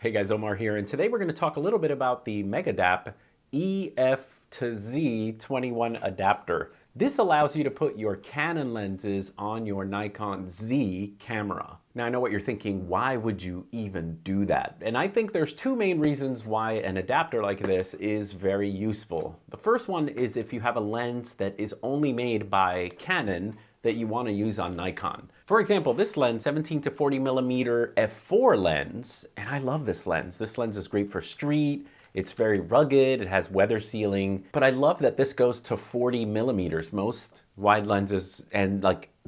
Hey guys, Omar here, and today we're going to talk a little bit about the Megadap EFTZ 21 adapter. This allows you to put your Canon lenses on your Nikon Z camera. Now I know what you're thinking, why would you even do that? And I think there's two main reasons why an adapter like this is very useful. The first one is if you have a lens that is only made by Canon that you want to use on Nikon. For example, this lens, 17 to 40 millimeter f4 lens, and I love this lens. This lens is great for street, it's very rugged, it has weather sealing, but I love that this goes to 40 millimeters. Most wide lenses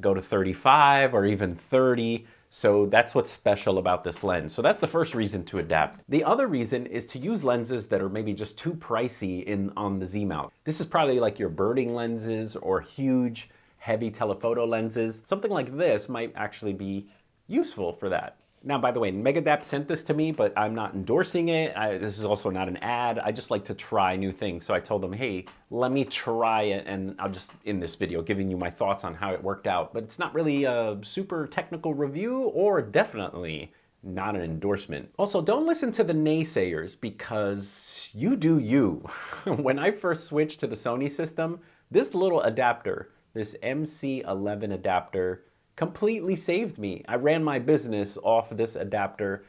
go to 35 or even 30. So that's what's special about this lens. So that's the first reason to adapt. The other reason is to use lenses that are maybe just too pricey on the Z mount. This is probably like your birding lenses or huge heavy telephoto lenses. Something like this might actually be useful for that. Now, by the way, Megadap sent this to me, but I'm not endorsing it. This is also not an ad. I just like to try new things. So I told them, hey, let me try it, and I'll just, in this video, giving you my thoughts on how it worked out. But it's not really a super technical review, or definitely not an endorsement. Also, don't listen to the naysayers, because you do you. When I first switched to the Sony system, this little adapter, this MC11 adapter, completely saved me. I ran my business off this adapter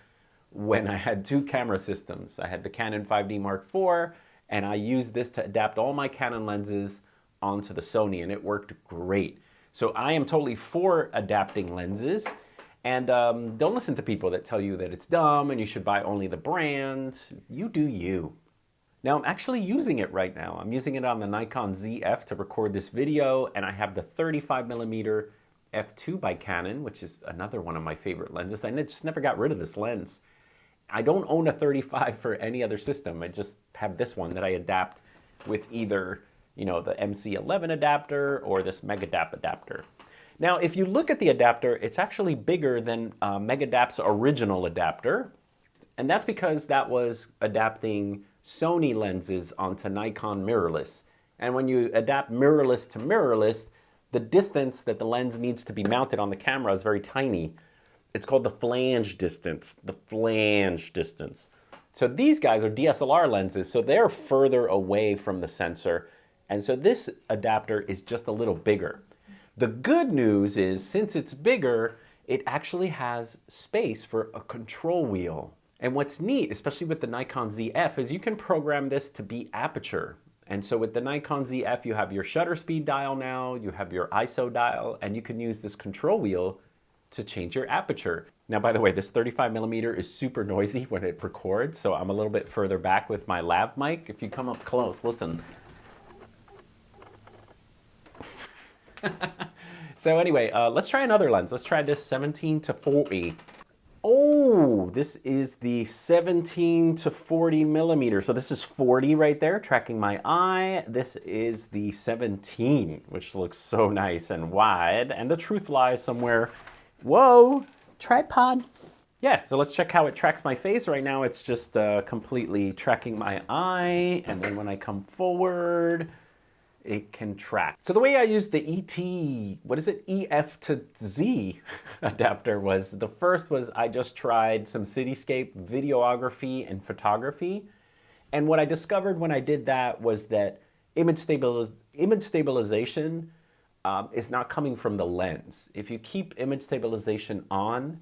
when I had two camera systems. I had the Canon 5D Mark IV, and I used this to adapt all my Canon lenses onto the Sony, and it worked great. So I am totally for adapting lenses, and don't listen to people that tell you that it's dumb and you should buy only the brand. You do you. Now I'm actually using it right now. I'm using it on the Nikon ZF to record this video, and I have the 35 millimeter f2 by Canon, which is another one of my favorite lenses. I just never got rid of this lens. I don't own a 35 for any other system. I just have this one that I adapt with either, the MC11 adapter or this Megadap adapter. Now, if you look at the adapter, it's actually bigger than Megadap's original adapter, and that's because that was adapting Sony lenses onto Nikon mirrorless. And when you adapt mirrorless to mirrorless, the distance that the lens needs to be mounted on the camera is very tiny. It's called the flange distance, So these guys are DSLR lenses, so they're further away from the sensor. And so this adapter is just a little bigger. The good news is, since it's bigger, it actually has space for a control wheel. And what's neat, especially with the Nikon ZF, is you can program this to be aperture. And so with the Nikon ZF, you have your shutter speed dial now, you have your ISO dial, and you can use this control wheel to change your aperture. Now, by the way, this 35 millimeter is super noisy when it records, so I'm a little bit further back with my lav mic. If you come up close, listen. So anyway, let's try another lens. Let's try this 17 to 40. Oh, this is the 17 to 40 millimeter. So this is 40 right there, tracking my eye. This is the 17, which looks so nice and wide. And the truth lies somewhere. Whoa, tripod. Yeah, so let's check how it tracks my face. Right now it's just completely tracking my eye. And then when I come forward, it can track. So the way I used the EF to Z adapter was, the first was I just tried some cityscape videography and photography. And what I discovered when I did that was that image stabilization is not coming from the lens. If you keep image stabilization on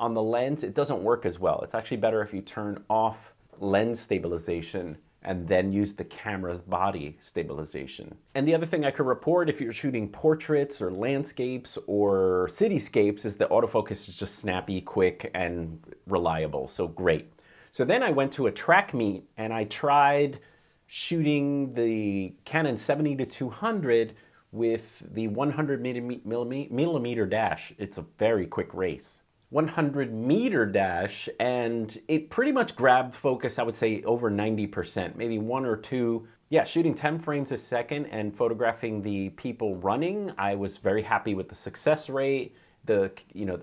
the lens, it doesn't work as well. It's actually better if you turn off lens stabilization and then use the camera's body stabilization. And the other thing I could report if you're shooting portraits or landscapes or cityscapes is the autofocus is just snappy, quick, and reliable, so great. So then I went to a track meet and I tried shooting the Canon 70-200 with the 100 millimeter dash. It's a very quick race. 100 meter dash, and it pretty much grabbed focus, I would say, over 90%, maybe one or two. Yeah, shooting 10 frames a second and photographing the people running. I was very happy with the success rate. The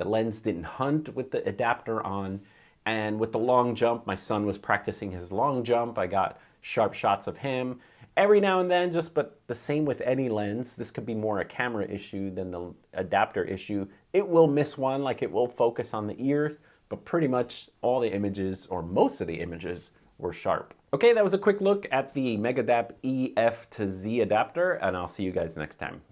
lens didn't hunt with the adapter on. And with the long jump, my son was practicing his long jump. I got sharp shots of him. Every now and then, but the same with any lens, this could be more a camera issue than the adapter issue. It will miss one, like it will focus on the ear, but pretty much all the images, or most of the images, were sharp. Okay, that was a quick look at the Megadap EFTZ adapter, and I'll see you guys next time.